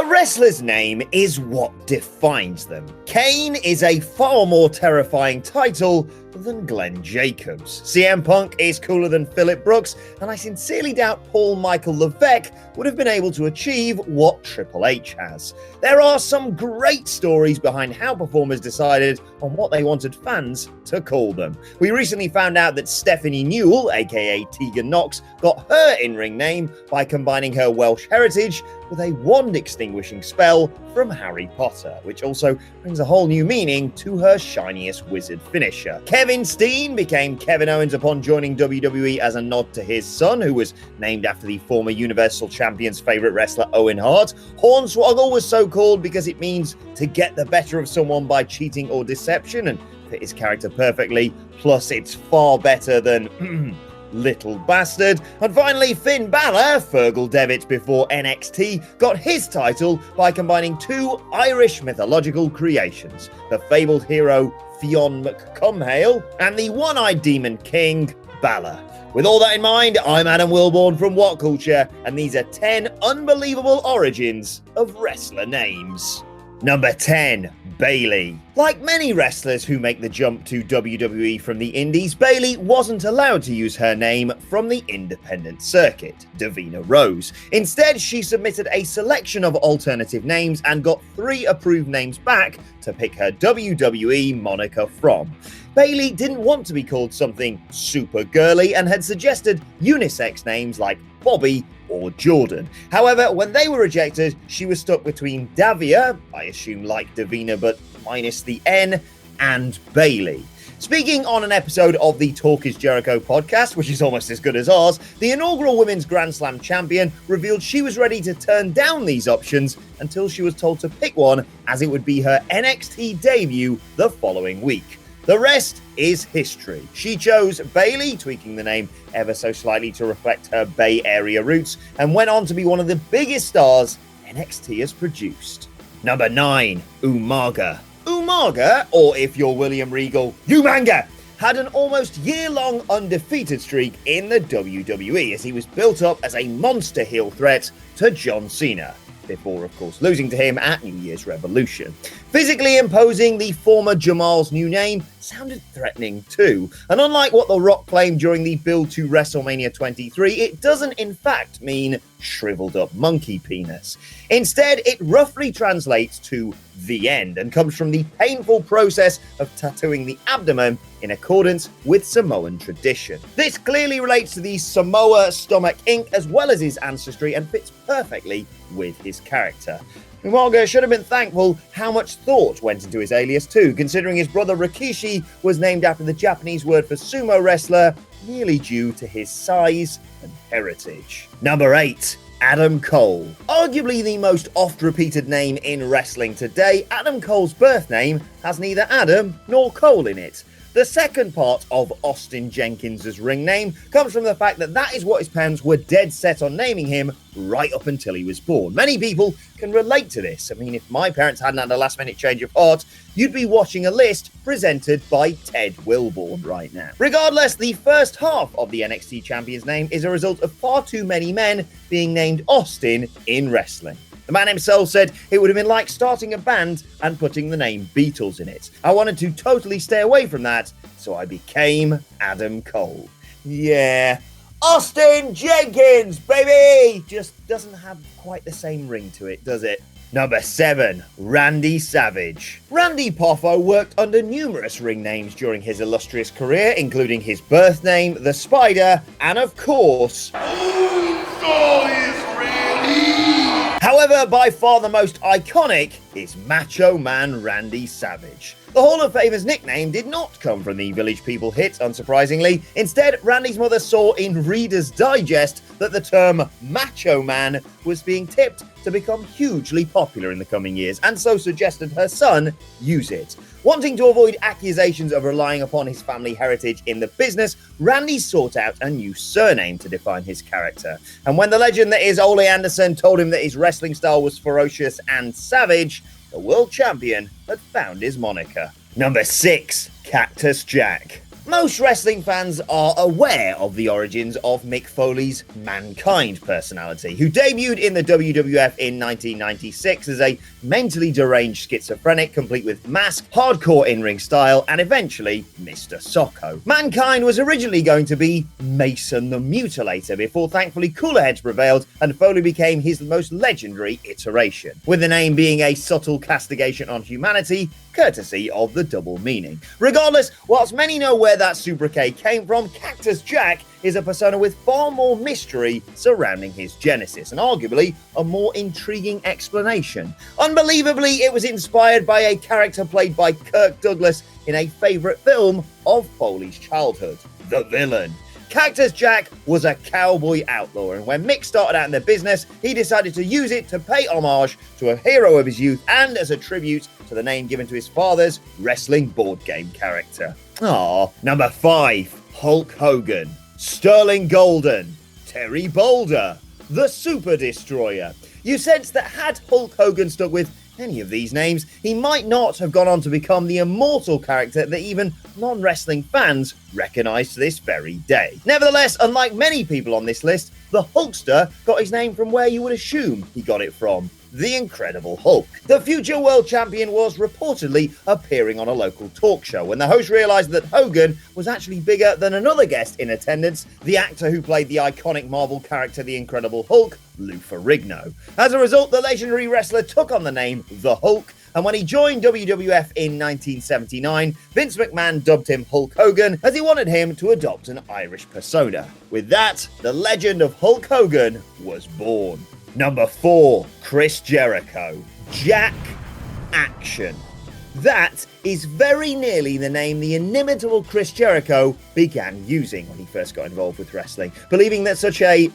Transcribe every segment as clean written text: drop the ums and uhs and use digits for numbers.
wrestler's name is what defines them. Kane is a far more terrifying title than Glenn Jacobs. CM Punk is cooler than Phillip Brooks, and I sincerely doubt Paul Michael Levesque would have been able to achieve what Triple H has. There are some great stories behind how performers decided on what they wanted fans to call them. We recently found out that Stephanie Newell, aka Tegan Knox, got her in-ring name by combining her Welsh heritage with a wand-extinguishing spell from Harry Potter, which also brings a whole new meaning to her shiniest wizard finisher. Kevin Steen became Kevin Owens upon joining WWE as a nod to his son, who was named after the former Universal Champion's favourite wrestler Owen Hart. Hornswoggle was so called because it means to get the better of someone by cheating or deception, and fit his character perfectly, plus it's far better than Little Bastard. And finally, Finn Balor, Fergal Devitt before NXT, got his title by combining two Irish mythological creations, the fabled hero Fionn McCumhale and the one-eyed demon king, Balor. With all that in mind, I'm Adam Wilborn from What Culture, and these are 10 unbelievable origins of wrestler names. Number 10. Bayley. Like many wrestlers who make the jump to WWE from the indies, Bayley wasn't allowed to use her name from the independent circuit, Davina Rose. Instead, she submitted a selection of alternative names and got 3 approved names back to pick her WWE moniker from. Bayley didn't want to be called something super girly and had suggested unisex names like Bobby or Jordan. However, when they were rejected, she was stuck between Davia, I assume like Davina but minus the N, and Bayley. Speaking on an episode of the Talk is Jericho podcast, which is almost as good as ours, the inaugural Women's Grand Slam champion revealed she was ready to turn down these options until she was told to pick one, as it would be her NXT debut the following week. The rest is history. She chose Bayley, tweaking the name ever so slightly to reflect her Bay Area roots, and went on to be one of the biggest stars NXT has produced. Number 9. Umaga. Umaga, or if you're William Regal, Umaga, had an almost year-long undefeated streak in the WWE as he was built up as a monster heel threat to John Cena, before, of course, losing to him at New Year's Revolution. Physically imposing, the former Jamal's new name sounded threatening too, and unlike what The Rock claimed during the build to WrestleMania 23, it doesn't in fact mean shriveled up monkey penis. Instead, it roughly translates to the end and comes from the painful process of tattooing the abdomen in accordance with Samoan tradition. This clearly relates to the Samoa stomach ink as well as his ancestry and fits perfectly with his character. Umaga should have been thankful how much thought went into his alias too, considering his brother Rikishi was named after the Japanese word for sumo wrestler, merely due to his size and heritage. Number 8. Adam Cole. Arguably the most oft-repeated name in wrestling today, Adam Cole's birth name has neither Adam nor Cole in it. The second part of Austin Jenkins' ring name comes from the fact that that is what his parents were dead set on naming him right up until he was born. Many people can relate to this. I mean, if my parents hadn't had a last-minute change of heart, you'd be watching a list presented by Ted Wilborn right now. Regardless, the first half of the NXT champion's name is a result of far too many men being named Austin in wrestling. The man himself said it would have been like starting a band and putting the name Beatles in it. I wanted to totally stay away from that, so I became Adam Cole. Yeah, Austin Jenkins, baby! Just doesn't have quite the same ring to it, does it? Number 7. Randy Savage. Randy Poffo worked under numerous ring names during his illustrious career, including his birth name, The Spider, and of course... However, by far the most iconic is Macho Man Randy Savage. The Hall of Famer's nickname did not come from the Village People hit, unsurprisingly. Instead, Randy's mother saw in Reader's Digest that the term Macho Man was being tipped to become hugely popular in the coming years, and so suggested her son use it. Wanting to avoid accusations of relying upon his family heritage in the business, Randy sought out a new surname to define his character. And when the legend that is Ole Anderson told him that his wrestling style was ferocious and savage, the world champion had found his moniker. Number 6. Cactus Jack. Most wrestling fans are aware of the origins of Mick Foley's Mankind personality, who debuted in the WWF in 1996 as a mentally deranged schizophrenic, complete with mask, hardcore in-ring style, and eventually Mr. Socko. Mankind was originally going to be Mason the Mutilator before thankfully cooler heads prevailed and Foley became his most legendary iteration, with the name being a subtle castigation on humanity, courtesy of the double meaning. Regardless, whilst many know where that sobriquet came from, Cactus Jack is a persona with far more mystery surrounding his genesis, and arguably a more intriguing explanation. Unbelievably, it was inspired by a character played by Kirk Douglas in a favourite film of Foley's childhood, The Villain. Cactus Jack was a cowboy outlaw, and when Mick started out in the business, he decided to use it to pay homage to a hero of his youth and as a tribute to the name given to his father's wrestling board game character. Number 5, Hulk Hogan, Sterling Golden, Terry Boulder, the Super Destroyer. You sense that had Hulk Hogan stuck with any of these names, he might not have gone on to become the immortal character that even non-wrestling fans recognise to this very day. Nevertheless, unlike many people on this list, the Hulkster got his name from where you would assume he got it from: the Incredible Hulk. The future world champion was reportedly appearing on a local talk show when the host realised that Hogan was actually bigger than another guest in attendance, the actor who played the iconic Marvel character The Incredible Hulk, Lou Ferrigno. As a result, the legendary wrestler took on the name The Hulk, and when he joined WWF in 1979, Vince McMahon dubbed him Hulk Hogan as he wanted him to adopt an Irish persona. With that, the legend of Hulk Hogan was born. Number 4, Chris Jericho, Jack Action. That is very nearly the name the inimitable Chris Jericho began using when he first got involved with wrestling, believing that such a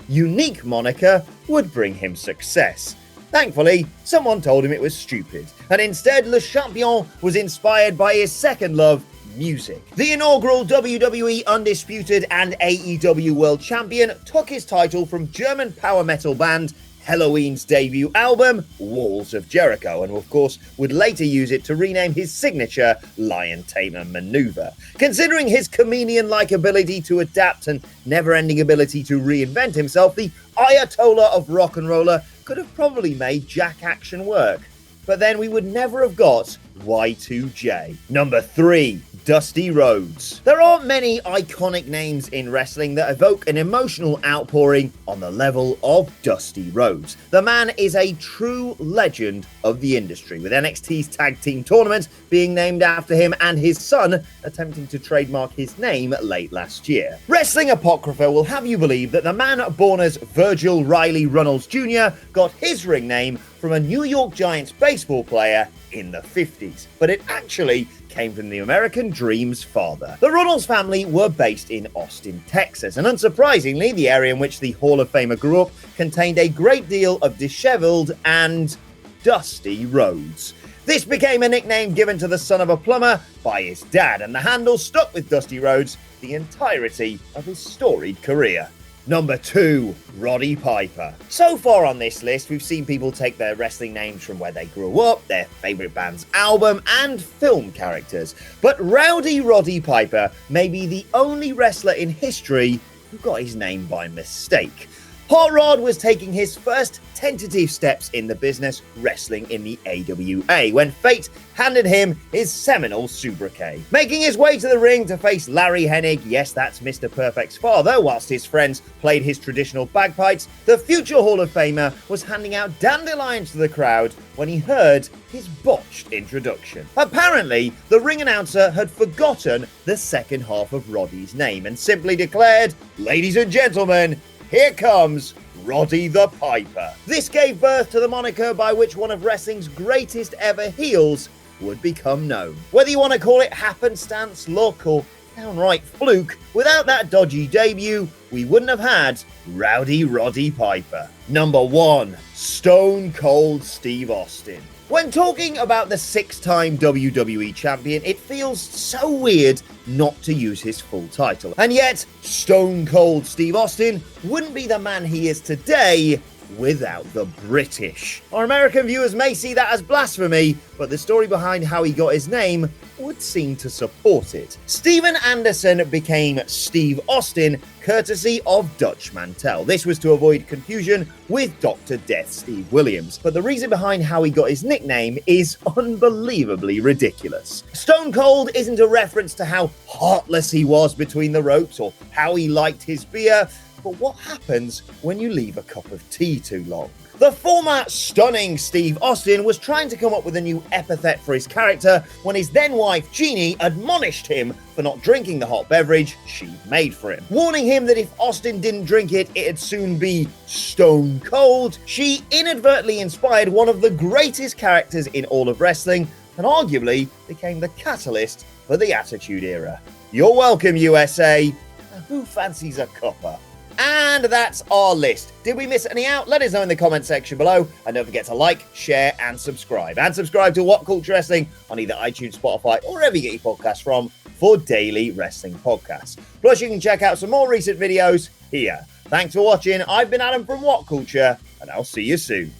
unique moniker would bring him success. Thankfully, someone told him it was stupid, and instead Le Champion was inspired by his second love, music. The inaugural WWE Undisputed and AEW World Champion took his title from German power metal band Helloween's debut album, Walls of Jericho, and of course would later use it to rename his signature Lion Tamer maneuver. Considering his chameleon-like ability to adapt and never-ending ability to reinvent himself, the Ayatollah of rock and roller could have probably made Jack Action work. But then we would never have got Y2J. Number 3, Dusty Rhodes. There aren't many iconic names in wrestling that evoke an emotional outpouring on the level of Dusty Rhodes. The man is a true legend of the industry, with NXT's tag team tournament being named after him and his son attempting to trademark his name late last year. Wrestling Apocrypha will have you believe that the man born as Virgil Riley Runnels Jr. got his ring name from a New York Giants baseball player in the 50s, but it actually came from the American Dream's father. The Runnels family were based in Austin, Texas, and unsurprisingly, the area in which the Hall of Famer grew up contained a great deal of disheveled and dusty roads. This became a nickname given to the son of a plumber by his dad, and the handle stuck with Dusty Rhodes the entirety of his storied career. Number 2, Roddy Piper. So far on this list, we've seen people take their wrestling names from where they grew up, their favourite band's album, and film characters. But Rowdy Roddy Piper may be the only wrestler in history who got his name by mistake. Hot Rod was taking his first tentative steps in the business wrestling in the AWA when fate handed him his seminal sobriquet. Making his way to the ring to face Larry Hennig, yes, that's Mr. Perfect's father, whilst his friends played his traditional bagpipes, the future Hall of Famer was handing out dandelions to the crowd when he heard his botched introduction. Apparently, the ring announcer had forgotten the second half of Roddy's name and simply declared, "Ladies and gentlemen, here comes Roddy the Piper." This gave birth to the moniker by which one of wrestling's greatest ever heels would become known. Whether you want to call it happenstance, luck, or downright fluke, without that dodgy debut, we wouldn't have had Rowdy Roddy Piper. Number 1, Stone Cold Steve Austin. When talking about the 6-time WWE champion, it feels so weird not to use his full title. And yet, Stone Cold Steve Austin wouldn't be the man he is today without the British. Our American viewers may see that as blasphemy, but the story behind how he got his name would seem to support it. Steven Anderson became Steve Austin courtesy of Dutch Mantel. This was to avoid confusion with Dr. Death Steve Williams, but the reason behind how he got his nickname is unbelievably ridiculous. Stone Cold isn't a reference to how heartless he was between the ropes or how he liked his beer, but what happens when you leave a cup of tea too long? The former stunning Steve Austin was trying to come up with a new epithet for his character when his then-wife Jeannie admonished him for not drinking the hot beverage she'd made for him. Warning him that if Austin didn't drink it, it'd soon be stone cold, she inadvertently inspired one of the greatest characters in all of wrestling and arguably became the catalyst for the Attitude Era. You're welcome, USA. Now, who fancies a cuppa? And that's our list. Did we miss any out? Let us know in the comment section below. And don't forget to like, share, and subscribe. And subscribe to What Culture Wrestling on either iTunes, Spotify, or wherever you get your podcasts from for daily wrestling podcasts. Plus, you can check out some more recent videos here. Thanks for watching. I've been Adam from What Culture, and I'll see you soon.